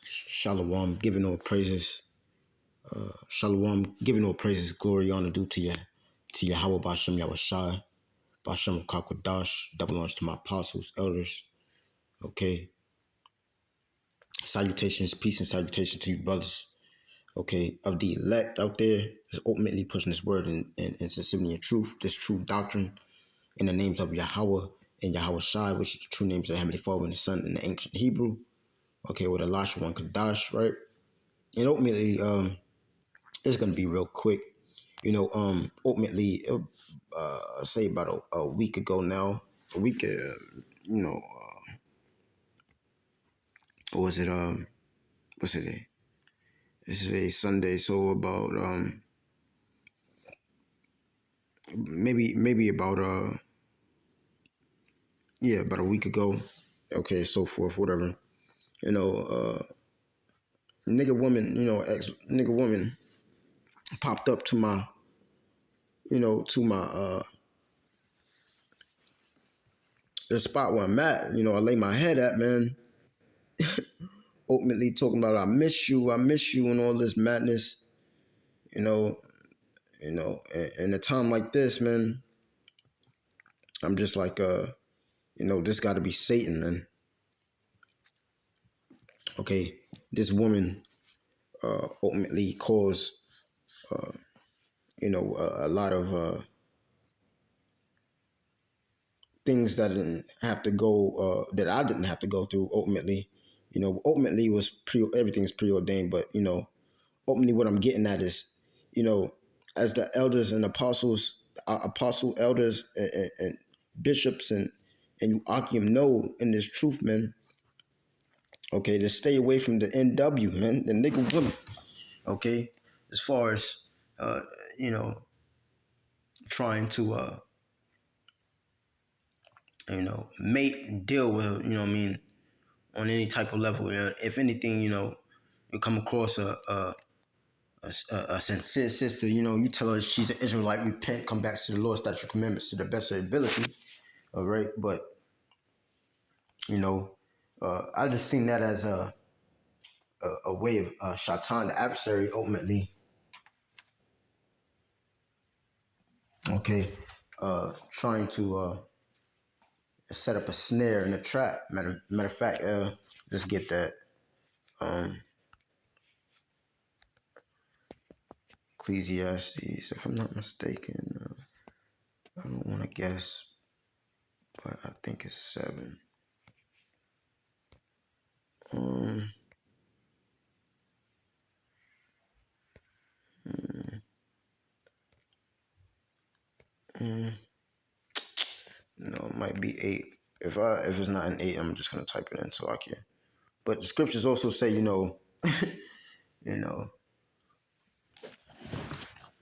Shalom, giving all praises. Shalom, giving all praises, glory, honor due to you, to Yahawah Bashem Yahawashi, Bashem Kakwadash, double honors to my apostles, elders. Okay. Salutations, peace and salutation to you, brothers. Okay, of the elect out there is ultimately pushing this word in sincerity and truth, this true doctrine in the names of Yahawah and Yahawashi, which is the true names of the Heavenly Father and the Son in the ancient Hebrew. Okay, with Elisha one Kadash, right? And ultimately, it's gonna be real quick. Ultimately, say about a week ago now, a week, what was it? What's it? This is a Sunday, so about maybe about about a week ago. Okay, so forth, whatever. Nigga woman, ex nigga woman popped up to my, to my the spot where I'm at. I lay my head at, man. Ultimately talking about I miss you, and all this madness. You know, in a time like this, man, I'm just like, this got to be Satan, man. Okay, this woman ultimately caused, a lot of things that didn't have to go, that I didn't have to go through. Ultimately was everything's preordained, but ultimately what I'm getting at is, as the elders and apostles, apostle elders and bishops and you Akim know in this truth, man. Okay, to stay away from the NW, man, the nigga women. Okay, as far as you know, trying to mate and deal with, what I mean, on any type of level. If anything, you come across a sincere sister, you tell her she's an Israelite, repent, come back to the Lord, statute commandments to the best of her ability. All right, but I just seen that as a way of Shaitan, the adversary, ultimately. Okay, trying to set up a snare and a trap. Matter of fact, let's get that. Um, Ecclesiastes, if I'm not mistaken, I don't want to guess, but I think it's 7. Um, mm, mm, no, it might be 8. If it's not an 8, I'm just gonna type it in Salakia. But the scriptures also say, you know.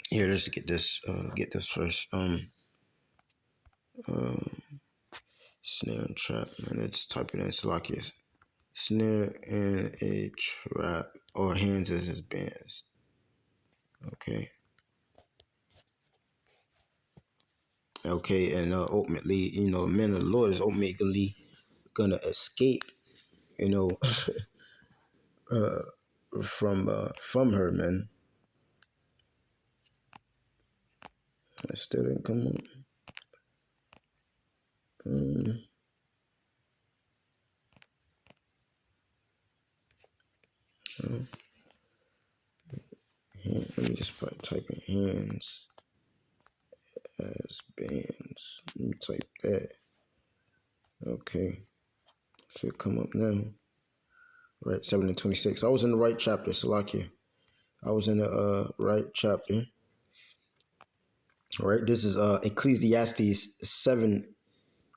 Here, let's get this. Get this first. Uh, Snare and trap. Man, let's type it in Salakia. Snare and a trap, or hands as his bands. Okay. Okay, and ultimately, men of the Lord is ultimately gonna escape, you know, from her, man. I still didn't come up. Oh, let me just type in hands as bands. Let me type that. Okay, should come up now. Right, 7 and 26. I was in the right chapter, Salakia. I was in the right chapter. All right, this is Ecclesiastes 7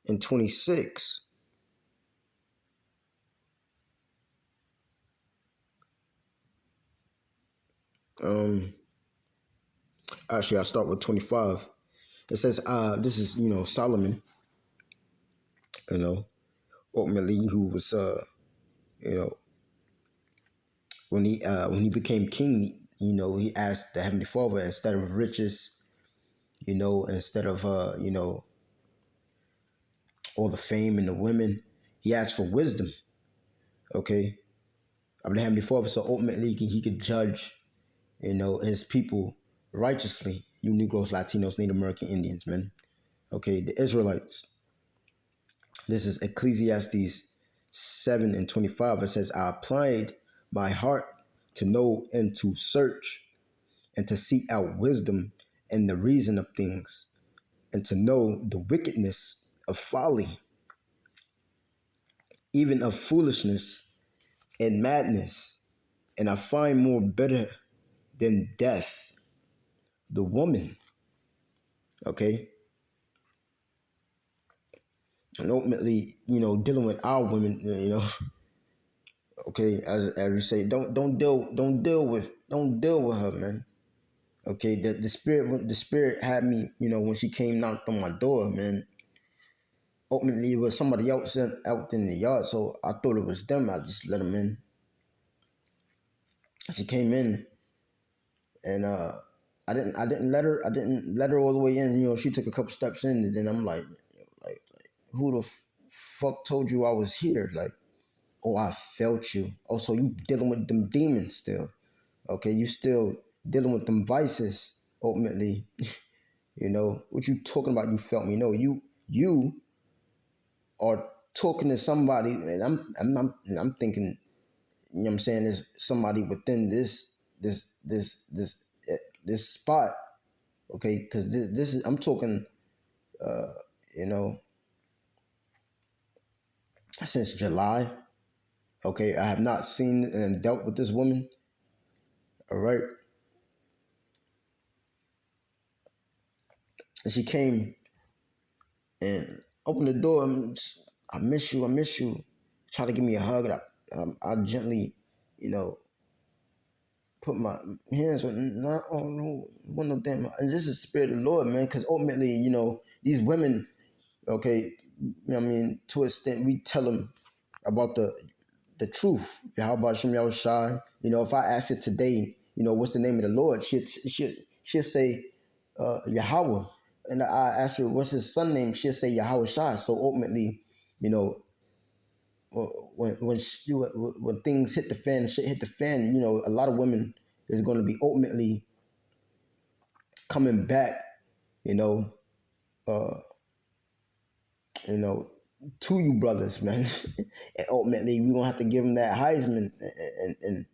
and 26. Actually, I'll start with 25. It says, this is, Solomon, you know, ultimately who was, you know, when he became king, he asked the Heavenly Father, instead of riches, instead of, all the fame and the women, he asked for wisdom. Okay. of the Heavenly Father. So ultimately, he could judge, his people righteously. You Negroes, Latinos, Native American Indians, man. Okay, the Israelites. This is Ecclesiastes 7:25. It says, I applied my heart to know and to search and to seek out wisdom and the reason of things and to know the wickedness of folly, even of foolishness and madness. And I find more bitter than death, the woman, okay? And ultimately, dealing with our women, okay, as we say, don't deal with her, man. Okay, the spirit had me, when she came knocked on my door, man. Ultimately, it was somebody else out in the yard, so I thought it was them. I just let them in. She came in, and I didn't let her all the way in. She took a couple steps in, and then I'm like, who the fuck told you I was here? Like, oh, I felt you. Oh, so you dealing with them demons still? Okay, you still dealing with them vices. Ultimately, what you talking about? You felt me? No, you are talking to somebody, and I'm thinking, what I'm saying, there's somebody within this spot, okay? Because this is, I'm talking, you know, since July, okay? I have not seen and dealt with this woman, all right? And she came and opened the door. I miss you, I miss you. Try to give me a hug. And I gently, you know, put my hands on, not on one of them. And this is the spirit of the Lord, man, because ultimately, these women, okay, I mean, to an extent, we tell them about the truth. Yahawah Shem Yahawashi. If I ask her today, what's the name of the Lord, she'll say Yahawah. And I ask her, what's his son name? She'll say Yahawashi. So ultimately, you know, when things hit the fan, shit hit the fan, a lot of women is going to be ultimately coming back, you know, uh, you know, to you brothers, man. And ultimately, we're gonna have to give them that Heisman and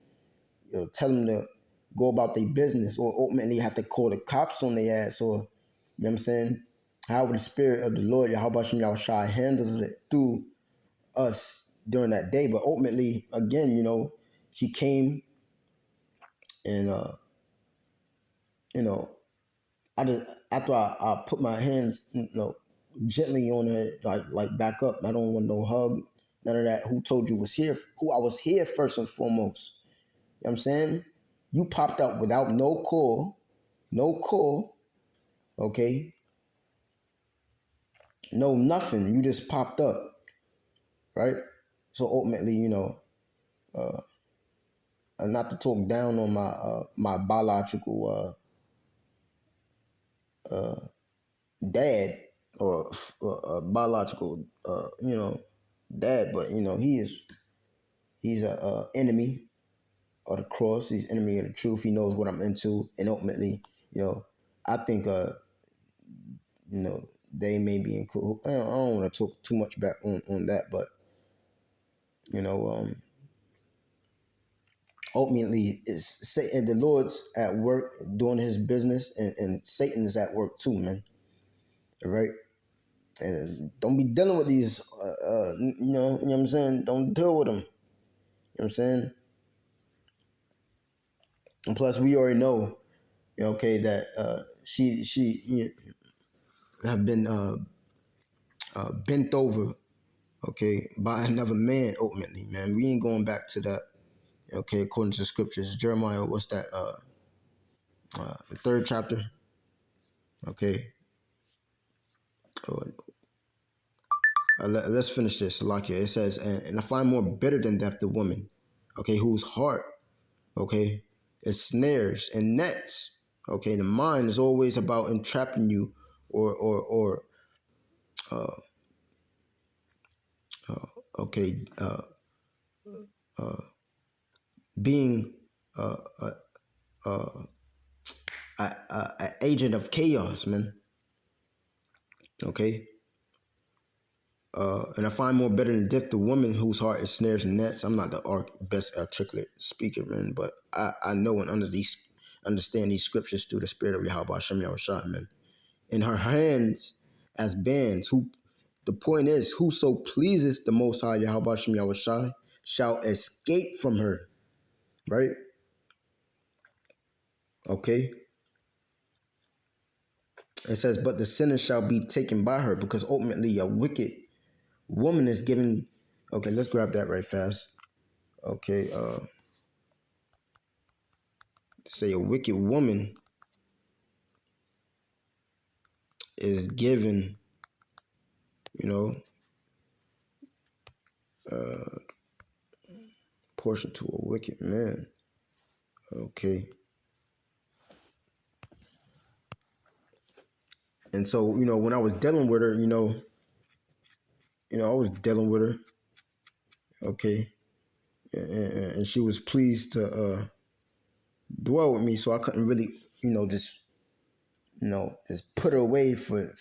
tell them to go about their business, or ultimately have to call the cops on their ass, or what I'm saying. However, the spirit of the Lord, Yahawah Shem Yahawashi, handles it through us during that day. But ultimately, again, she came and you know, after I put my hands, gently on her, like back up. I don't want no hug, none of that. Who told you was here? Who I was here first and foremost. You know what I'm saying? You popped up without no call, okay? No nothing. You just popped up, right? So ultimately, not to talk down on my biological dad, or biological dad, but he's a enemy of the cross. He's enemy of the truth. He knows what I'm into, and ultimately, I think they may be in cool. I don't want to talk too much back on that, but you know, um, ultimately, it's Satan. The Lord's at work doing His business, and Satan is at work too, man. All right. And don't be dealing with these, you know what I'm saying? Don't deal with them. You know what I'm saying? And plus, we already know, okay, that she have been bent over, okay, by another man. Ultimately, man, we ain't going back to that. Okay, according to the scriptures, Jeremiah, what's that? The third chapter. Okay, let's finish this. Salakia. It says, and I find more bitter than death the woman, okay, whose heart, okay, is snares and nets. Okay, the mind is always about entrapping you, or okay, being an agent of chaos, man. Okay. And I find more better than death the woman whose heart is snares and nets. I'm not the best articulate speaker, man, but I know and understand these scriptures through the spirit of Yahawashi, man. In her hands as bands. Who the point is, whoso pleases the Most High Yahawashi shall escape from her. Right? Okay. It says, but the sinner shall be taken by her, because ultimately a wicked woman is given. Okay, let's grab that right fast. Okay, say a wicked woman is given, you know, portion to a wicked man. Okay. And so, when I was dealing with her, I was dealing with her. Okay. And she was pleased to dwell with me, so I couldn't really, just put her away for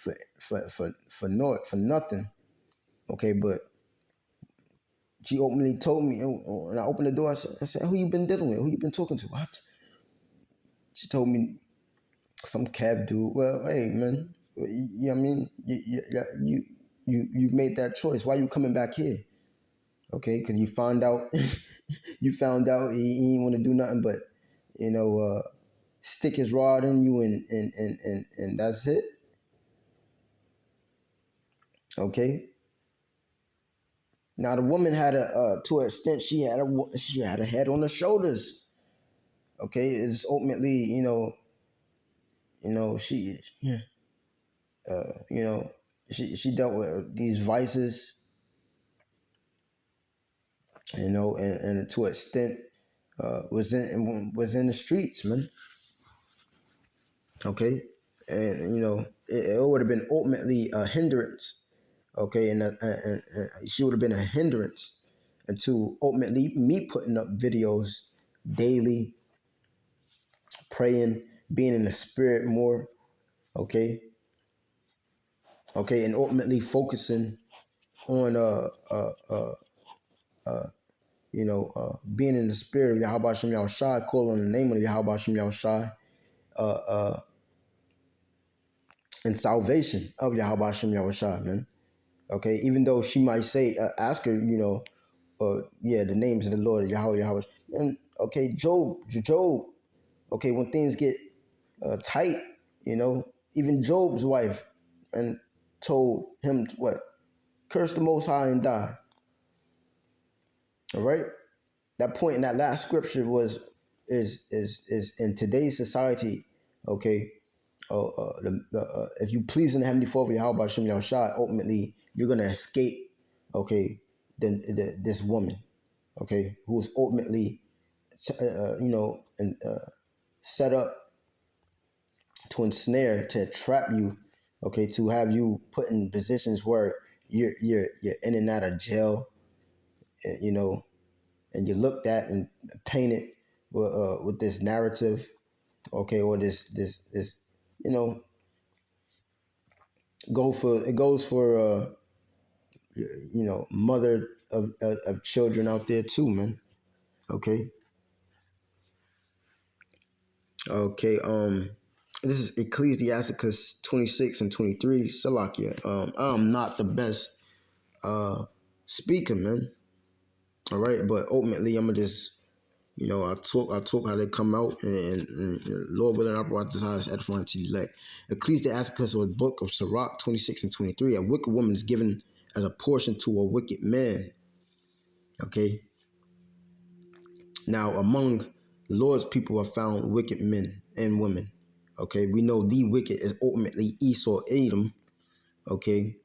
naught, for nothing. Okay, but she openly told me, and I opened the door. I said, "Who you been dealing with? Who you been talking to?" What? She told me some cab dude. Well, hey man, I mean, you made that choice. Why you coming back here? Okay, because you found out he ain't want to do nothing but stick his rod in you and that's it. Okay. Now the woman had to an extent she had a head on her shoulders. Okay, it's ultimately she you know she dealt with these vices, and to an extent was in the streets, man. Okay, and it would have been ultimately a hindrance. Okay, and she would have been a hindrance to ultimately me putting up videos daily, praying, being in the spirit more. Okay, and ultimately focusing on being in the spirit of Yahweh Shem Yahawashi, call on the name of Yahweh Shem Yahawashi, and salvation of Yahweh Shem Yahawashi, man. Okay, even though she might say, ask her, the names of the Lord is Yahweh. And okay, Job, okay, when things get tight, even Job's wife and told him what? Curse the Most High and die. All right. That point in that last scripture is in today's society. Okay. If you please in the heavenly Father Yahweh Shem Yahawashi, ultimately you're gonna escape. Okay. This woman. Okay, who is ultimately, and set up to ensnare, to trap you, okay, to have you put in positions where you're in and out of jail, and you're looked at and painted with this narrative, okay, or this, you know, it goes for mother of children out there too, man. Okay, okay. This is Ecclesiasticus 26 and 23. Salakia. I'm not the best speaker, man. All right, but ultimately, I'm gonna just, I talk how they come out, and Lord willing, I brought this highest edifying to the elect. Ecclesiasticus, or book of Sirach 26 and 23. A wicked woman is given as a portion to a wicked man. Okay. Now, among the Lord's people are found wicked men and women. Okay, we know the wicked is ultimately Esau, Edom. Okay,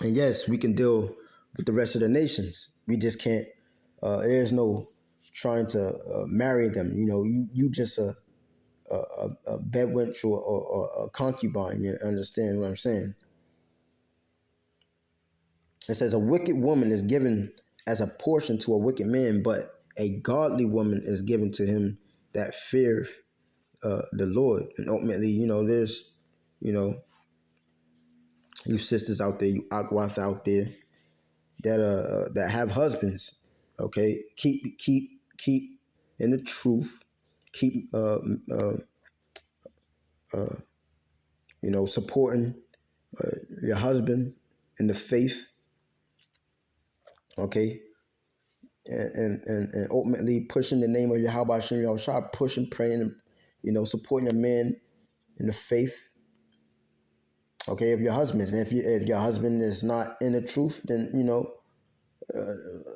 and yes, we can deal with the rest of the nations. We just can't. There's no trying to marry them. You just a bedwench or a concubine. You understand what I'm saying? It says a wicked woman is given as a portion to a wicked man, but a godly woman is given to him that feareth the Lord. And ultimately, there's, you know, you sisters out there, you aquas out there that have husbands. Okay, keep in the truth. Keep supporting your husband in the faith. Okay, and ultimately pushing the name of Yahawashi, start pushing, praying, and supporting your man in the faith. Okay, if your husband is, and if your husband is not in the truth, then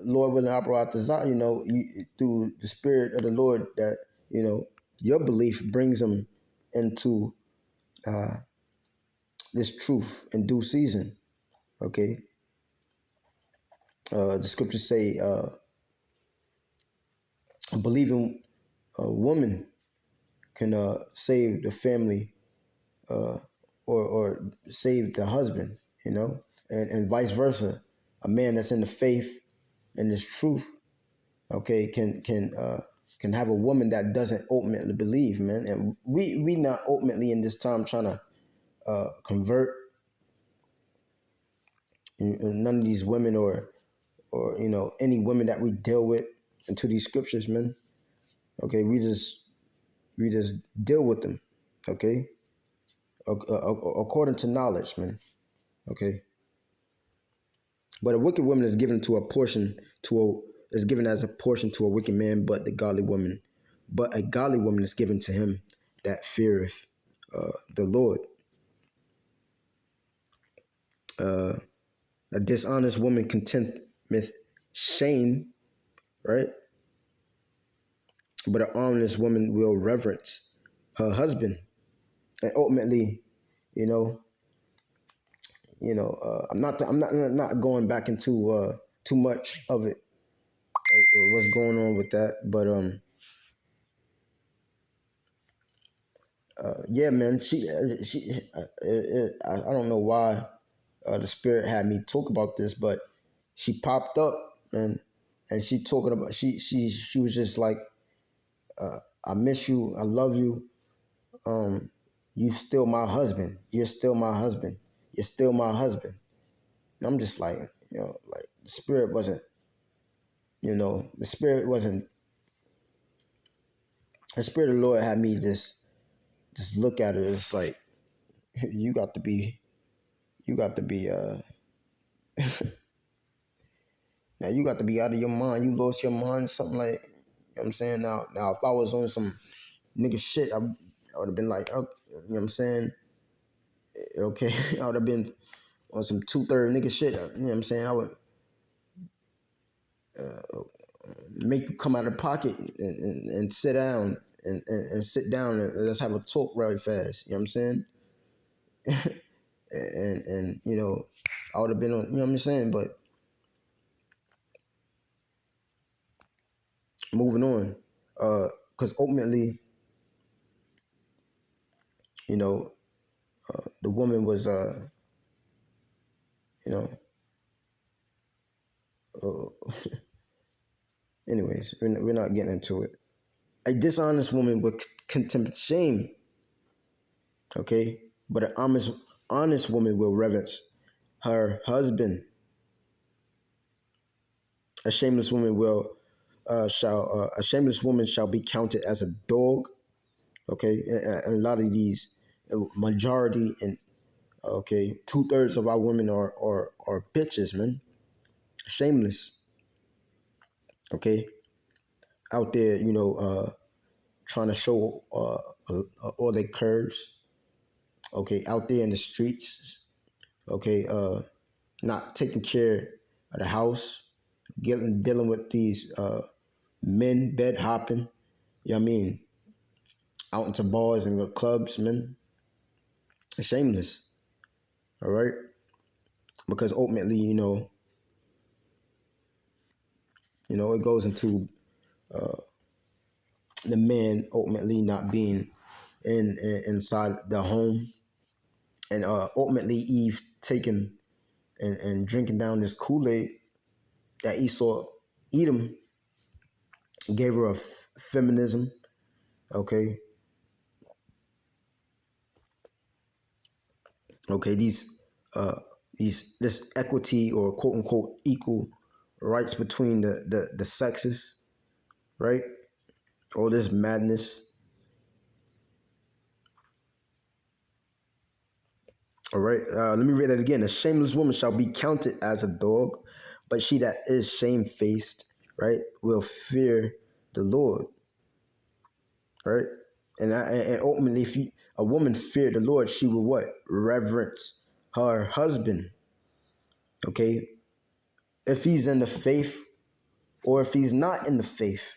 Lord willing, operate through the Spirit of the Lord, that your belief brings them into this truth in due season. Okay, the scriptures say, a believing woman can save the family, or save the husband, and vice versa. A man that's in the faith and this truth, okay, can have a woman that doesn't ultimately believe, man. And we not ultimately in this time trying to convert none of these women, or any women that we deal with into these scriptures, man. Okay, we just deal with them, okay, according to knowledge, man. Okay, but a wicked woman is given to a portion to a is given as a portion to a wicked man, but a godly woman is given to him that feareth the Lord. A dishonest woman contenteth shame, right? But an honest woman will reverence her husband. And ultimately, you know, I'm not going back into too much of it, what's going on with that, but yeah, man, I don't know why the spirit had me talk about this, but she popped up, man, and she talking about she was just like, I miss you, I love you, you still my husband, you're still my husband, you're still my husband. And I'm just like, like the spirit wasn't, the spirit wasn't, the spirit of the Lord had me just look at it. It's like, you got to be, you got to be, now you got to be out of your mind. You lost your mind, something like, what I'm saying? Now, if I was on some nigga shit, I would have been like, oh, you know what I'm saying? Okay, I would have been on some 2/3 nigga shit. You know what I'm saying? I would make you come out of the pocket and sit down, and sit down, and let's have a talk really fast. You know what I'm saying? And I would have been on. You know what I'm saying? But moving on, because ultimately, you know, the woman was, you know, anyways, we're not getting into it. A dishonest woman would contempt shame, okay? But an honest woman will reverence her husband. A shameless woman a shameless woman shall be counted as a dog, okay? And a lot of these, majority, and okay, 2/3 of our women are bitches, man. Shameless, okay? Out there, trying to show all their curves, okay? Out there in the streets, okay? Not taking care of the house, dealing with these men bed hopping. You know what I mean? Out into bars and clubs, man. Shameless, all right? Because ultimately, it goes into the man ultimately not being inside the home, and ultimately Eve taking and drinking down this Kool-Aid that Esau Edom gave her a feminism. Okay, okay, these this equity or quote unquote equal rights between the sexes, right? All this madness. All right, let me read that again. A shameless woman shall be counted as a dog, but she that is shamefaced, right, will fear the Lord, right? And ultimately, if a woman feared the Lord, she will what? Reverence her husband. Okay, if he's in the faith or if he's not in the faith,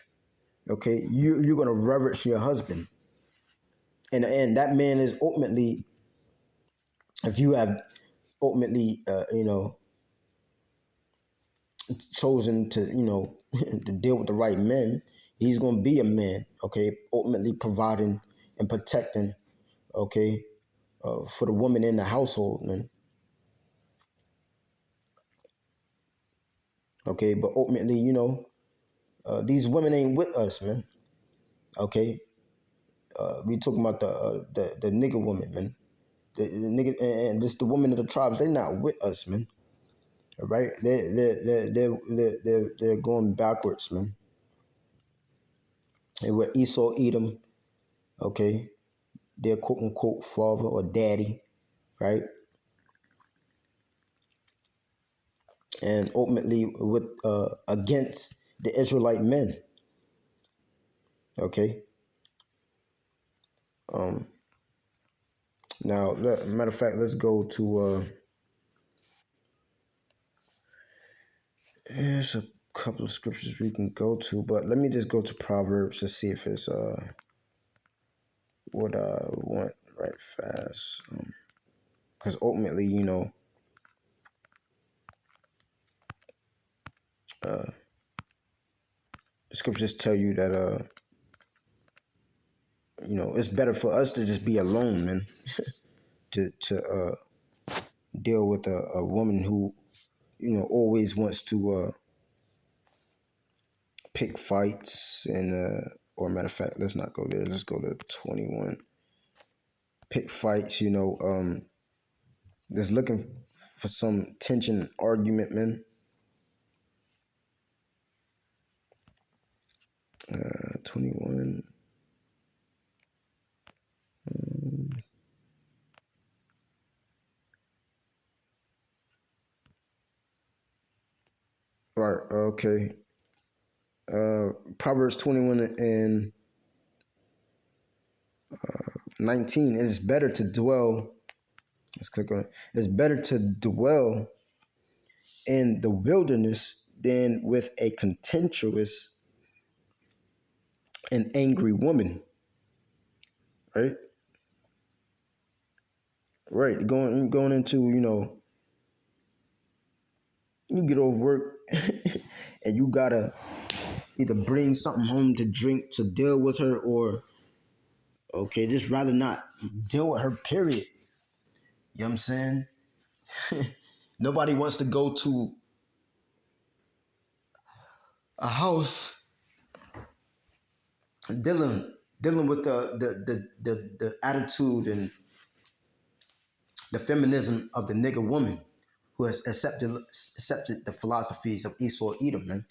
okay, you're gonna reverence your husband, and that man is ultimately, if you have ultimately, chosen to, to deal with the right men, he's gonna be a man, okay, ultimately providing and protecting, okay, for the woman in the household, man. Okay, but ultimately, these women ain't with us, man. Okay, we talking about the nigga woman, man. The nigga and just the women of the tribes, they not with us, man. All right, they're going backwards, man. And with Esau Edom, okay, their quote unquote father or daddy, right? And ultimately with against the Israelite men, okay. Um, Now, matter of fact, let's go to. There's a couple of scriptures we can go to, but let me just go to Proverbs to see if it's what I want right fast. Because ultimately, the scriptures tell you that it's better for us to just be alone, man, to deal with a woman who always wants to pick fights and or matter of fact, let's not go there. Let's go to 21. Pick fights, just looking for some tension argument, man. 21. Right, okay. Proverbs 21 and 19. It is better to dwell, let's click on it. It's better to dwell in the wilderness than with a contentious and angry woman, right? Right, going into, you get off work and you gotta either bring something home to drink to deal with her, or okay, just rather not deal with her, period. You know what I'm saying? Nobody wants to go to a house dealing with the attitude and the feminism of the nigger woman who has accepted the philosophies of Esau Edom, man.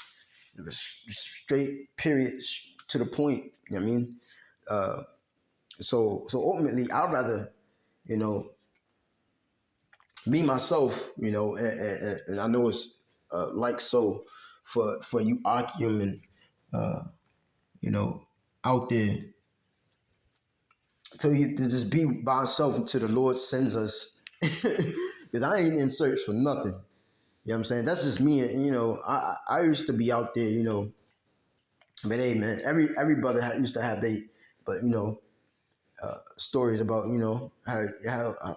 It was straight, period, to the point. You know what I mean? Uh, so ultimately, I'd rather, you know, me myself, and I know it's like so for you arguing, uh, you know, out there to just be by himself until the Lord sends us. Because I ain't in search for nothing. You know what I'm saying? That's just me. I used to be out there, but hey, man, every brother used to have they, but stories about how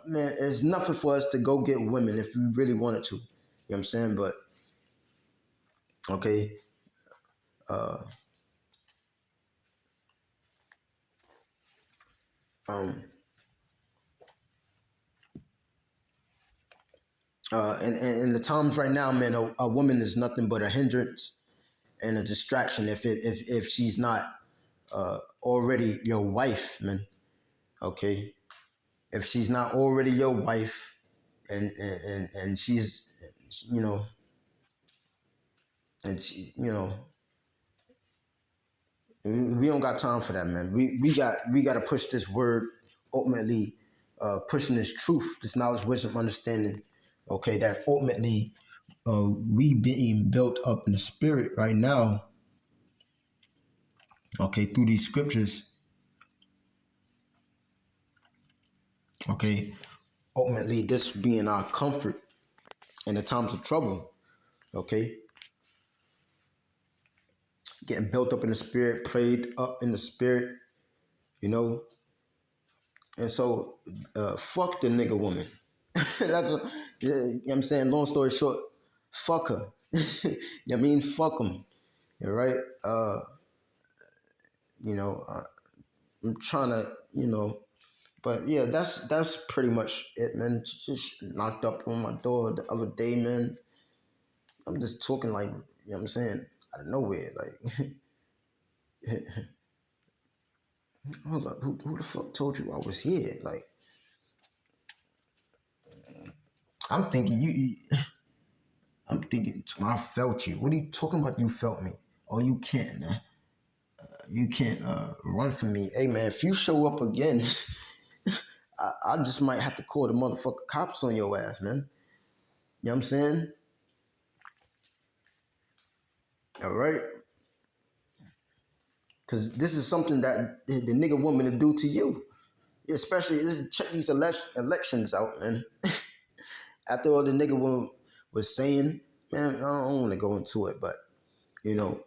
man, it's nothing for us to go get women if we really wanted to. You know what I'm saying? But okay, uh, um, and in the times right now, man, a woman is nothing but a hindrance. and a distraction if she's not already your wife, man. Okay, if she's not already your wife, and she's, you know, and she, we don't got time for that, man. We got to push this word, ultimately, pushing this truth, this knowledge, wisdom, understanding. Okay, that ultimately, we being built up in the spirit right now. Okay, through these scriptures. Okay, ultimately, this being our comfort in the times of trouble. Okay, getting built up in the spirit, prayed up in the spirit. You know, and so, fuck the nigga woman. That's what, yeah, you know what I'm saying. Long story short, fuck her. You know what I mean? Fuck them. Right? You know, I'm trying to, but yeah, that's pretty much it, man. Just knocked up on my door the other day, man. I'm just talking like, you know what I'm saying, out of nowhere. Like, hold up, who the fuck told you I was here? Like, I'm thinking I'm thinking I felt you. What are you talking about? You felt me? Oh, you can't, man. You can't run from me. Hey, man, if you show up again, I just might have to call the motherfucker cops on your ass, man. You know what I'm saying? All right? Because this is something that the nigga want me to do to you. Especially, check these elections out, man. After all the nigga woman was saying, man, I don't want to go into it, but, you know,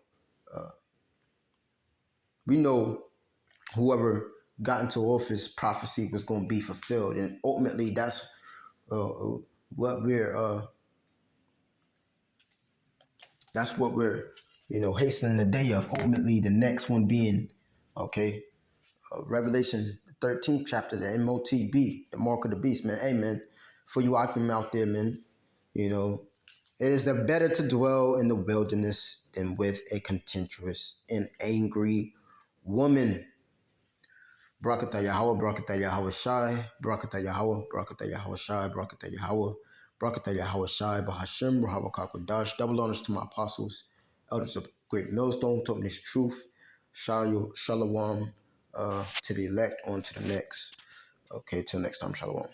we know whoever got into office, prophecy was going to be fulfilled. And ultimately, that's what we're hastening the day of. Ultimately, the next one being, okay, Revelation, the 13th chapter, the MOTB, the mark of the beast, man. Hey, man, for you Akim out there, man, you know, it is the better to dwell in the wilderness than with a contentious and angry woman. Brakata Yahawah, Brakata Yahawashi, Brakata Yahawah, Brakata Yahawashi, Brakata Yahawah, Brakata Yahawashi, Bahashim, Rahabakakwadash. Double honors to my apostles, elders of Great Millstone, taught me this truth. Shalom to the elect, on to the next. Okay, till next time, Shalom.